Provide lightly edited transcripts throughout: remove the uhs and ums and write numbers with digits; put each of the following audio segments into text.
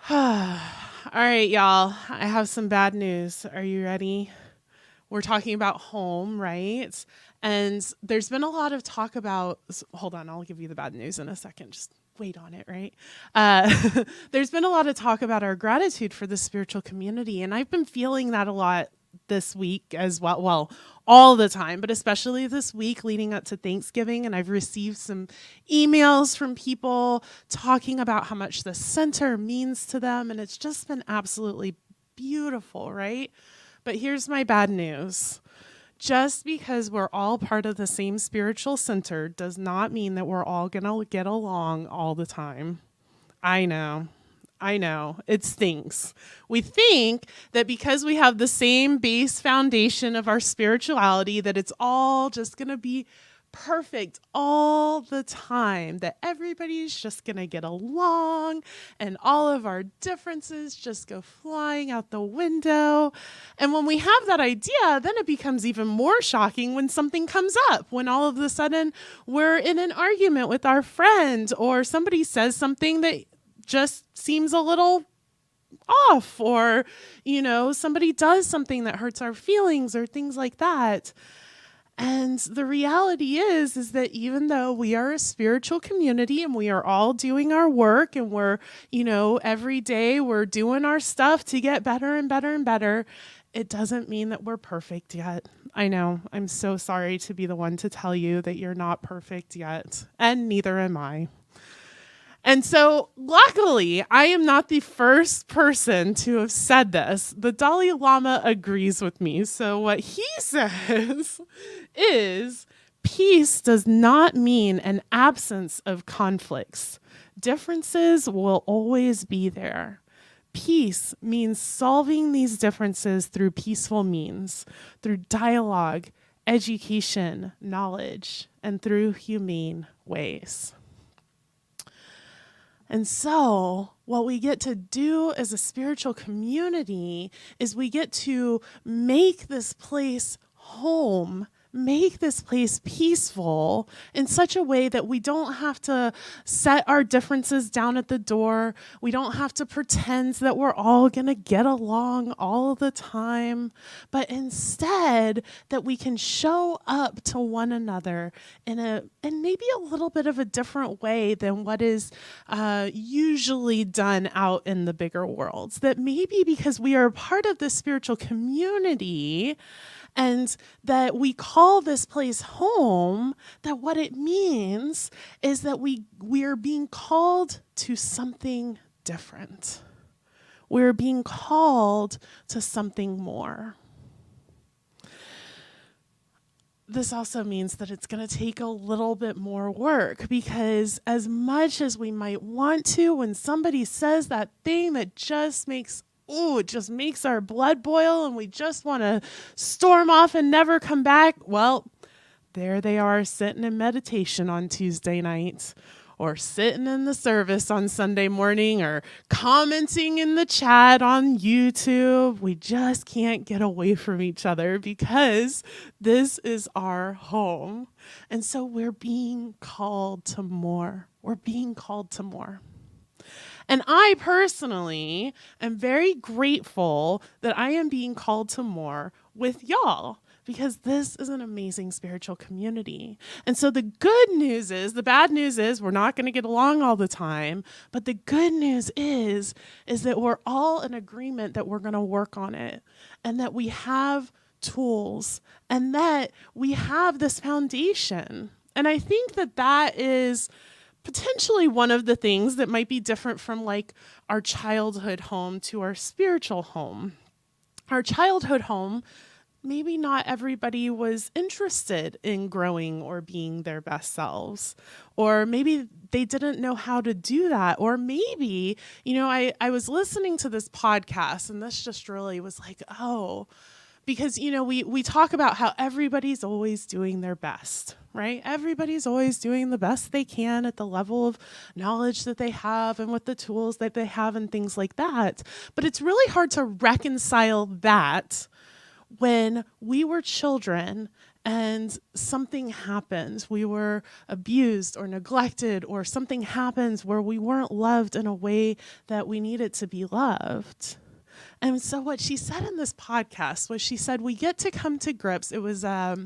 All right, y'all. I have some bad news. Are you ready? We're talking about home, right? And there's been a lot of talk about, hold on, I'll give you the bad news in a second. Just wait on it, right? There's been a lot of talk about our gratitude for the spiritual community. And I've been feeling that a lot this week as well. Well, all the time, but especially this week leading up to Thanksgiving. And I've received some emails from people talking about how much the center means to them. And it's just been absolutely beautiful, right? But here's my bad news. Just because we're all part of the same spiritual center does not mean that we're all going to get along all the time. I know, it stinks. We think that because we have the same base foundation of our spirituality, that it's all just going to be perfect all the time, that everybody's just going to get along and all of our differences just go flying out the window. And when we have that idea, then it becomes even more shocking when something comes up, when all of a sudden we're in an argument with our friend or somebody says something that just seems a little off, or, somebody does something that hurts our feelings or things like that. And the reality is that even though we are a spiritual community and we are all doing our work and we're, every day we're doing our stuff to get better and better and better, it doesn't mean that we're perfect yet. I know. I'm so sorry to be the one to tell you that you're not perfect yet, and neither am I. And so, luckily, I am not the first person to have said this. The Dalai Lama agrees with me. So what he says is, peace does not mean an absence of conflicts. Differences will always be there. Peace means solving these differences through peaceful means, through dialogue, education, knowledge, and through humane ways. And so what we get to do as a spiritual community is we get to make this place home, make this place peaceful in such a way that we don't have to set our differences down at the door. We don't have to pretend that we're all going to get along all the time, but instead that we can show up to one another in maybe a little bit of a different way than what is usually done out in the bigger worlds. That maybe because we are part of the spiritual community, and that we call this place home, that what it means is that we are being called to something different. We're being called to something more. This also means that it's going to take a little bit more work, because as much as we might want to, when somebody says that thing that just makes it just makes our blood boil and we just want to storm off and never come back. Well, there they are sitting in meditation on Tuesday night, or sitting in the service on Sunday morning, or commenting in the chat on YouTube. We just can't get away from each other because this is our home. And so we're being called to more. We're being called to more. And I personally am very grateful that I am being called to more with y'all, because this is an amazing spiritual community. And so the good news is, the bad news is we're not going to get along all the time, but the good news is that we're all in agreement that we're going to work on it, and that we have tools, and that we have this foundation. And I think that is potentially one of the things that might be different from like our childhood home to our spiritual home. Our childhood home, maybe not everybody was interested in growing or being their best selves, or maybe they didn't know how to do that. Or maybe, I was listening to this podcast, and this just really was like, because, we talk about how everybody's always doing their best, right? Everybody's always doing the best they can at the level of knowledge that they have and with the tools that they have and things like that. But it's really hard to reconcile that when we were children and something happens. We were abused or neglected, or something happens where we weren't loved in a way that we needed to be loved. And so what she said in this podcast was, she said, we get to come to grips. It was, Tara.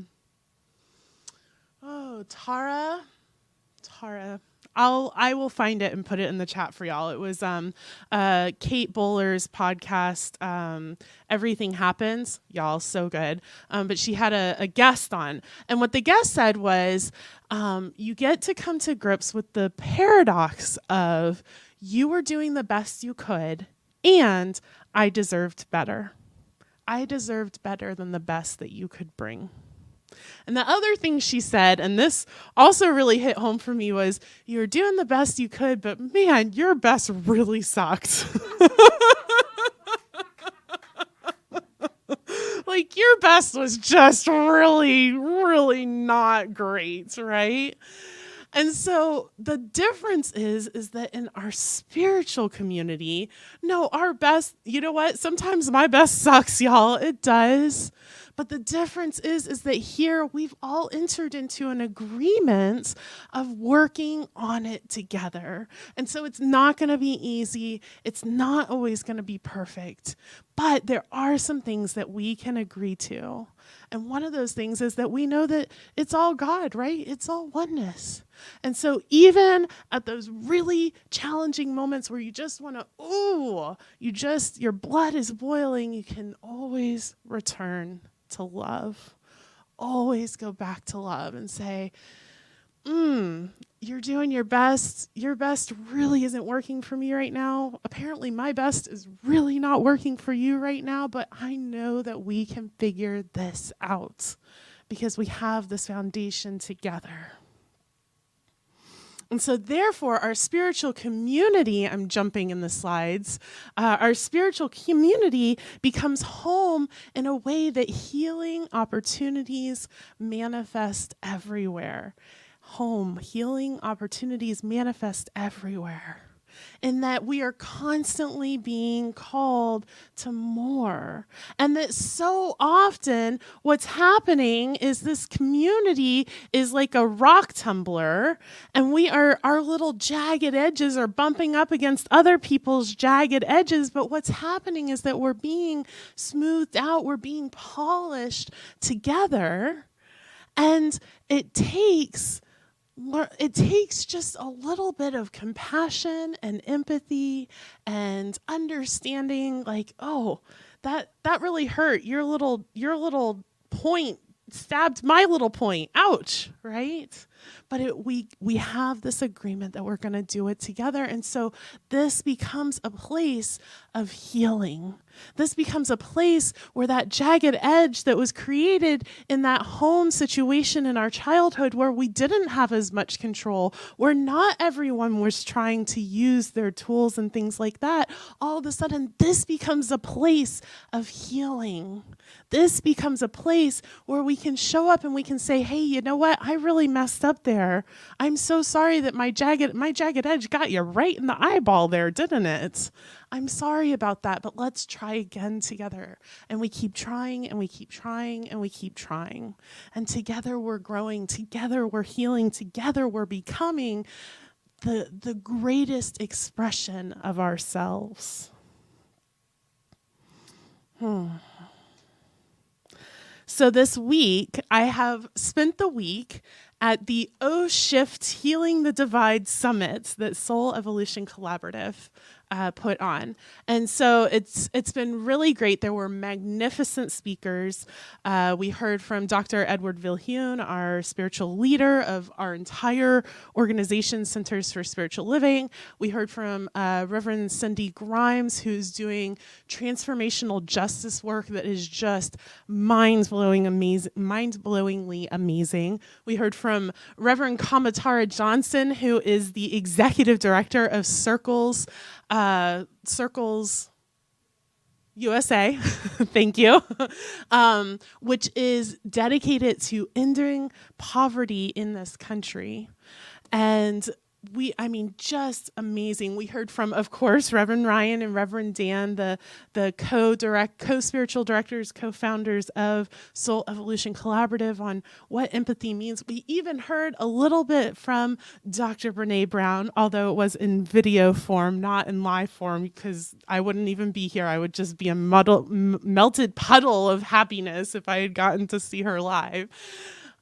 I will find it and put it in the chat for y'all. It was Kate Bowler's podcast, Everything Happens. Y'all, so good. But she had a guest on. And what the guest said was, you get to come to grips with the paradox of you were doing the best you could, and I deserved better. I deserved better than the best that you could bring. And the other thing she said, and this also really hit home for me, was you were doing the best you could, but man, your best really sucked. Like, your best was just really, really not great, right? And so the difference is that in our spiritual community, no, our best, you know what? Sometimes my best sucks, y'all. It does. But the difference is that here we've all entered into an agreement of working on it together. And so it's not going to be easy. It's not always going to be perfect. But there are some things that we can agree to. And one of those things is that we know that it's all God, right? It's all oneness. And so even at those really challenging moments where you just want to, your blood is boiling, you can always return to love. Always go back to love and say, you're doing your best. Your best really isn't working for me right now. Apparently my best is really not working for you right now, but I know that we can figure this out because we have this foundation together. And so therefore, our spiritual community, I'm jumping in the slides, our spiritual community becomes home in a way that healing opportunities manifest everywhere. Home, healing opportunities manifest everywhere. In that we are constantly being called to more. And that so often what's happening is this community is like a rock tumbler, and our little jagged edges are bumping up against other people's jagged edges. But what's happening is that we're being smoothed out, we're being polished together. And it takes just a little bit of compassion and empathy and understanding, like, oh, that really hurt. Your little point stabbed my little point. Ouch, right? But we have this agreement that we're going to do it together. And so this becomes a place of healing. This becomes a place where that jagged edge that was created in that home situation in our childhood, where we didn't have as much control, where not everyone was trying to use their tools and things like that, all of a sudden this becomes a place of healing. This becomes a place where we can show up and we can say, hey, you know what? I really messed up there. I'm so sorry that my jagged edge got you right in the eyeball there, didn't it? I'm sorry about that, but let's try again together. And we keep trying and we keep trying and we keep trying. And together we're growing, together we're healing, together we're becoming the greatest expression of ourselves. So this week, I have spent the week at the O-Shift Healing the Divide Summit that Soul Evolution Collaborative put on. And so it's been really great. There were magnificent speakers. We heard from Dr. Edward Vilhune, our spiritual leader of our entire organization, Centers for Spiritual Living. We heard from Reverend Cindy Grimes, who's doing transformational justice work that is just mind-blowingly amazing. We heard from Reverend Kamatara Johnson, who is the executive director of Circles USA, thank you, which is dedicated to ending poverty in this country. And just amazing. We heard from, of course, Reverend Ryan and Reverend Dan, the co-spiritual directors, co-founders of Soul Evolution Collaborative, on what empathy means. We even heard a little bit from Dr. Brene Brown, although it was in video form, not in live form, because I wouldn't even be here. I would just be a melted puddle of happiness if I had gotten to see her live.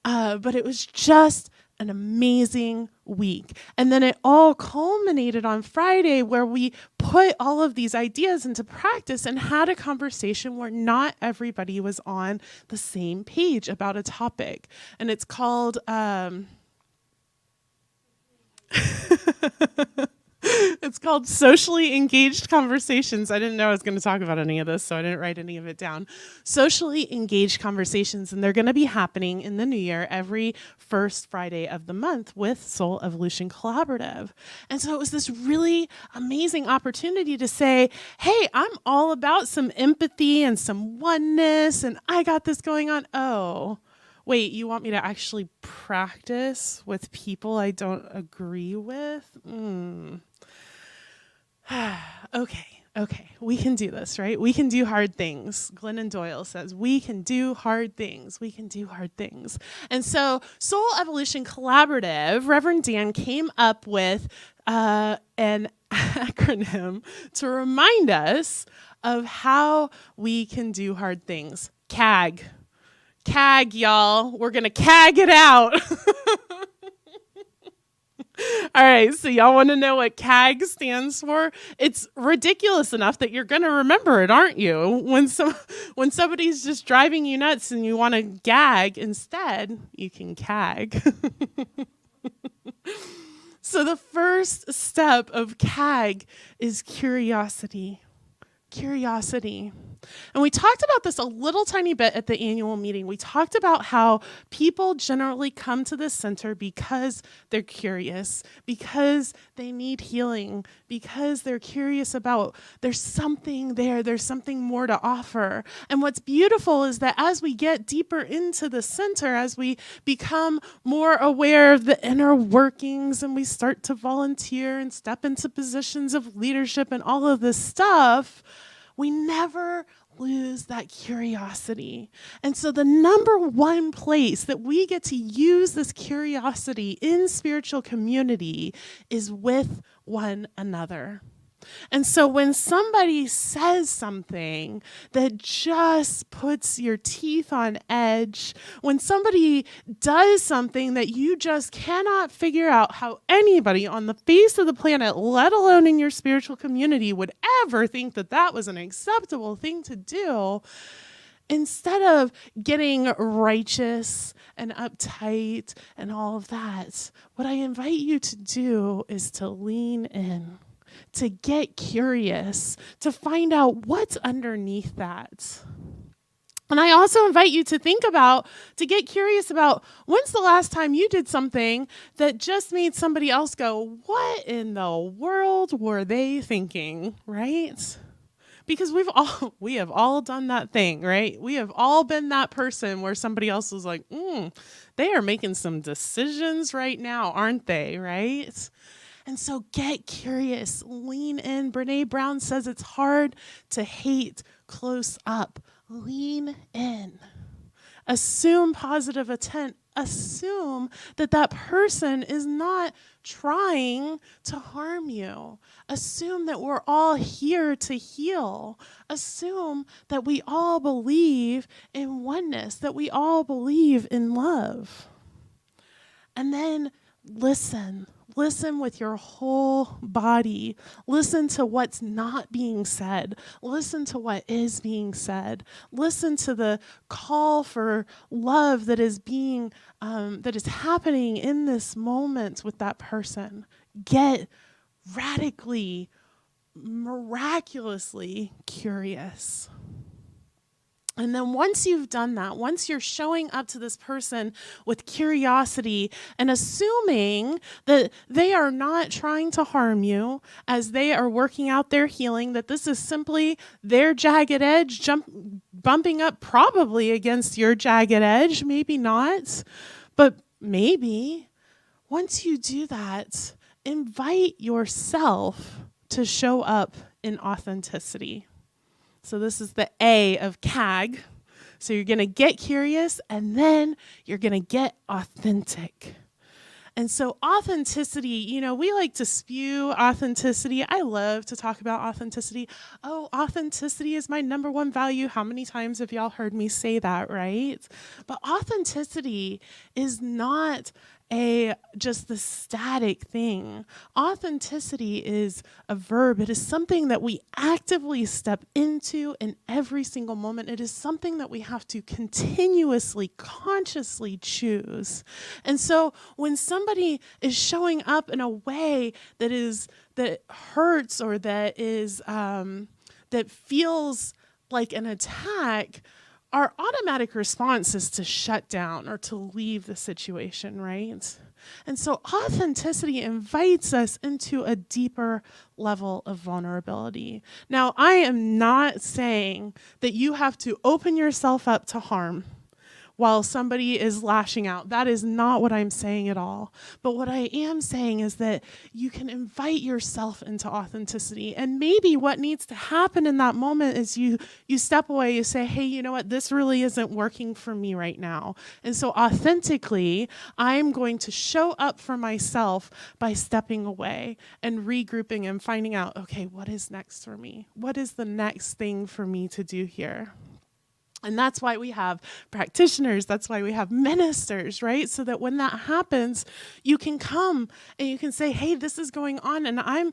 But it was just an amazing week. And then it all culminated on Friday, where we put all of these ideas into practice and had a conversation where not everybody was on the same page about a topic. And it's called it's called Socially Engaged Conversations. I didn't know I was going to talk about any of this, so I didn't write any of it down. Socially Engaged Conversations, and they're going to be happening in the new year every first Friday of the month with Soul Evolution Collaborative. And so it was this really amazing opportunity to say, hey, I'm all about some empathy and some oneness, and I got this going on. Oh, wait, you want me to actually practice with people I don't agree with? Okay, we can do this, right? We can do hard things. Glennon Doyle says, we can do hard things. We can do hard things. And so Soul Evolution Collaborative, Reverend Dan came up with an acronym to remind us of how we can do hard things. CAG. CAG, y'all. We're going to CAG it out. All right, so y'all want to know what CAG stands for? It's ridiculous enough that you're going to remember it, aren't you? When somebody's just driving you nuts and you want to gag, instead, you can CAG. So the first step of CAG is curiosity. Curiosity. And we talked about this a little tiny bit at the annual meeting. We talked about how people generally come to this center because they're curious, because they need healing, because they're curious about there's something there, there's something more to offer. And what's beautiful is that as we get deeper into the center, as we become more aware of the inner workings and we start to volunteer and step into positions of leadership and all of this stuff, we never lose that curiosity. And so the number one place that we get to use this curiosity in spiritual community is with one another. And so when somebody says something that just puts your teeth on edge, when somebody does something that you just cannot figure out how anybody on the face of the planet, let alone in your spiritual community, would ever think that that was an acceptable thing to do, instead of getting righteous and uptight and all of that, what I invite you to do is to lean in, to get curious, to find out what's underneath that. And I also invite you to get curious about, when's the last time you did something that just made somebody else go, what in the world were they thinking, right? Because we have all done that thing, right? We have all been that person where somebody else was like, they are making some decisions right now, aren't they, right? And so get curious, lean in. Brene Brown says it's hard to hate close up. Lean in. Assume positive intent. Assume that that person is not trying to harm you. Assume that we're all here to heal. Assume that we all believe in oneness, that we all believe in love. And then listen. Listen with your whole body. Listen to what's not being said. Listen to what is being said. Listen to the call for love that is happening in this moment with that person. Get radically, miraculously curious. And then once you've done that, once you're showing up to this person with curiosity and assuming that they are not trying to harm you as they are working out their healing, that this is simply their jagged edge bumping up probably against your jagged edge, maybe not, but maybe. Once you do that, invite yourself to show up in authenticity. So this is the A of CAG. So you're going to get curious, and then you're going to get authentic. And so authenticity, we like to spew authenticity. I love to talk about authenticity. Oh, authenticity is my number one value. How many times have y'all heard me say that, right? But authenticity is not just the static thing. Authenticity is a verb. It is something that we actively step into in every single moment. It is something that we have to continuously, consciously choose. And so when somebody is showing up in a way that hurts or that feels like an attack, our automatic response is to shut down or to leave the situation, right? And so authenticity invites us into a deeper level of vulnerability. Now, I am not saying that you have to open yourself up to harm while somebody is lashing out. That is not what I'm saying at all. But what I am saying is that you can invite yourself into authenticity. And maybe what needs to happen in that moment is you step away, you say, hey, you know what, this really isn't working for me right now. And so authentically, I'm going to show up for myself by stepping away and regrouping and finding out, okay, what is next for me? What is the next thing for me to do here? And that's why we have practitioners, that's why we have ministers, right? So that when that happens, you can come and you can say, hey, this is going on and I'm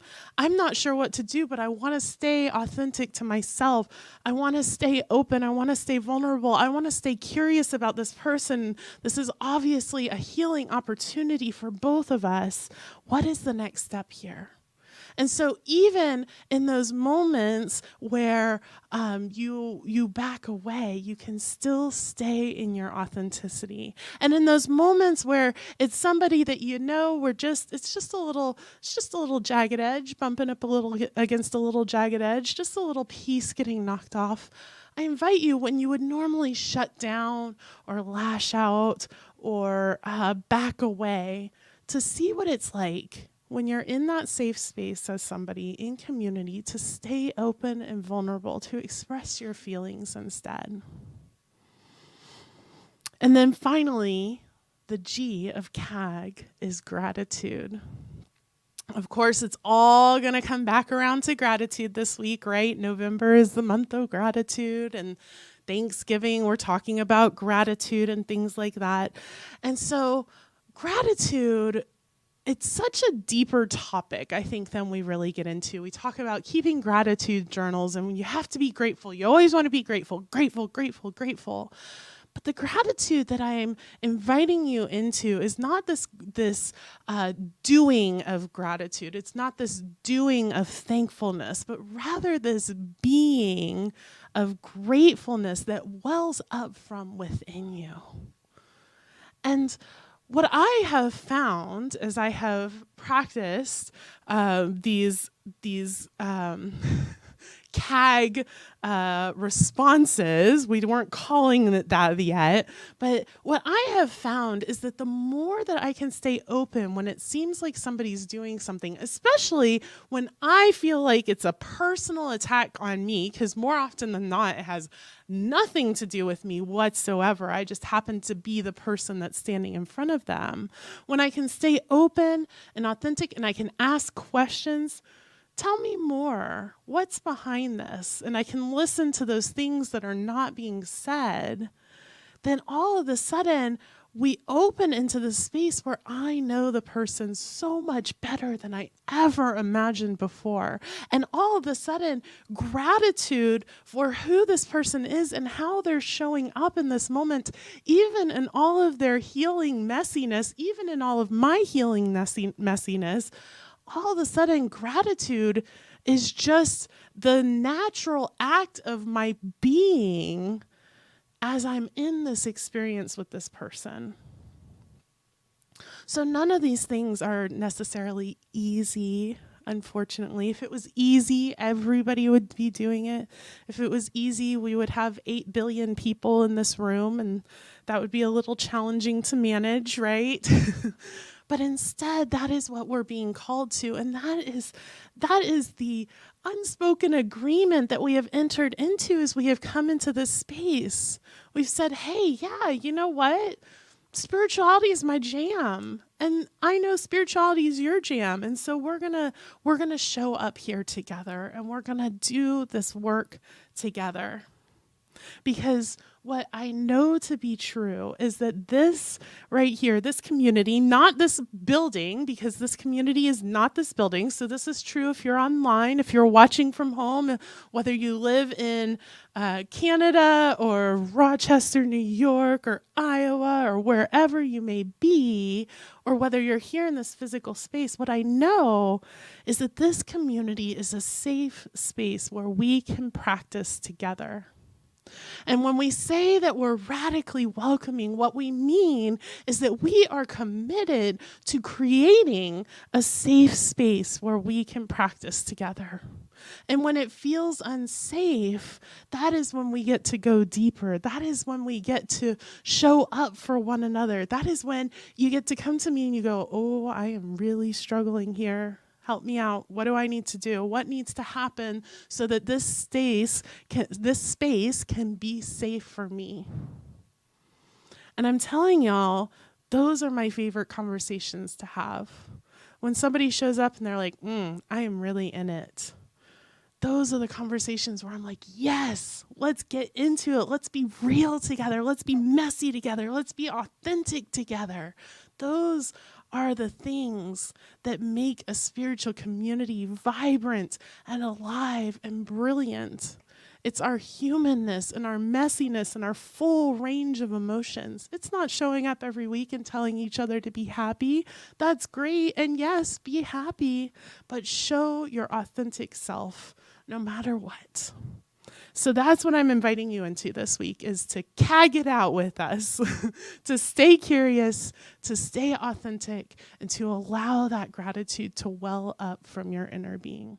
not sure what to do, but I want to stay authentic to myself. I want to stay open. I want to stay vulnerable. I want to stay curious about this person. This is obviously a healing opportunity for both of us. What is the next step here? And so even in those moments where you back away, you can still stay in your authenticity. And in those moments where it's somebody that it's just a little jagged edge, bumping up a little against a little jagged edge, just a little piece getting knocked off. I invite you, when you would normally shut down or lash out or back away, to see what it's like when you're in that safe space as somebody in community, to stay open and vulnerable, to express your feelings instead. And then finally, the G of CAG is gratitude. Of course, it's all going to come back around to gratitude this week, right? November is the month of gratitude, and Thanksgiving, we're talking about gratitude and things like that. And so gratitude, it's such a deeper topic, I think, than we really get into. We talk about keeping gratitude journals, and you have to be grateful. You always want to be grateful, grateful, grateful, grateful. But the gratitude that I'm inviting you into is not this doing of gratitude. It's not this doing of thankfulness, but rather this being of gratefulness that wells up from within you. And what I have found as I have practiced these CAG responses, we weren't calling it that yet, but what I have found is that the more that I can stay open when it seems like somebody's doing something, especially when I feel like it's a personal attack on me, because more often than not, it has nothing to do with me whatsoever. I just happen to be the person that's standing in front of them. When I can stay open and authentic and I can ask questions, tell me more. What's behind this? And I can listen to those things that are not being said. Then all of a sudden, we open into the space where I know the person so much better than I ever imagined before. And all of a sudden, gratitude for who this person is and how they're showing up in this moment, even in all of their healing messiness, even in all of my healing messiness, all of a sudden, gratitude is just the natural act of my being as I'm in this experience with this person. So none of these things are necessarily easy, unfortunately. If it was easy, everybody would be doing it. If it was easy, we would have 8 billion people in this room, and that would be a little challenging to manage, right? But instead, that is what we're being called to. And that is the unspoken agreement that we have entered into as we have come into this space. We've said, hey, yeah, you know what? Spirituality is my jam. And I know spirituality is your jam. And so we're gonna show up here together and we're gonna do this work together. Because what I know to be true is that this right here, this community, not this building, because this community is not this building. So this is true if you're online, if you're watching from home, whether you live in Canada or Rochester, New York, or Iowa, or wherever you may be, or whether you're here in this physical space. What I know is that this community is a safe space where we can practice together. And when we say that we're radically welcoming, what we mean is that we are committed to creating a safe space where we can practice together. And when it feels unsafe, that is when we get to go deeper. That is when we get to show up for one another. That is when you get to come to me and you go, oh, I am really struggling here. Help me out. What do I need to do? What needs to happen so that this space can be safe for me? And I'm telling y'all, those are my favorite conversations to have. When somebody shows up and they're like, I am really in it. Those are the conversations where I'm like, yes, let's get into it. Let's be real together. Let's be messy together. Let's be authentic together. Those are the things that make a spiritual community vibrant and alive and brilliant. It's our humanness and our messiness and our full range of emotions. It's not showing up every week and telling each other to be happy. That's great. And yes, be happy, but show your authentic self no matter what. So that's what I'm inviting you into this week, is to CAG it out with us, to stay curious, to stay authentic, and to allow that gratitude to well up from your inner being.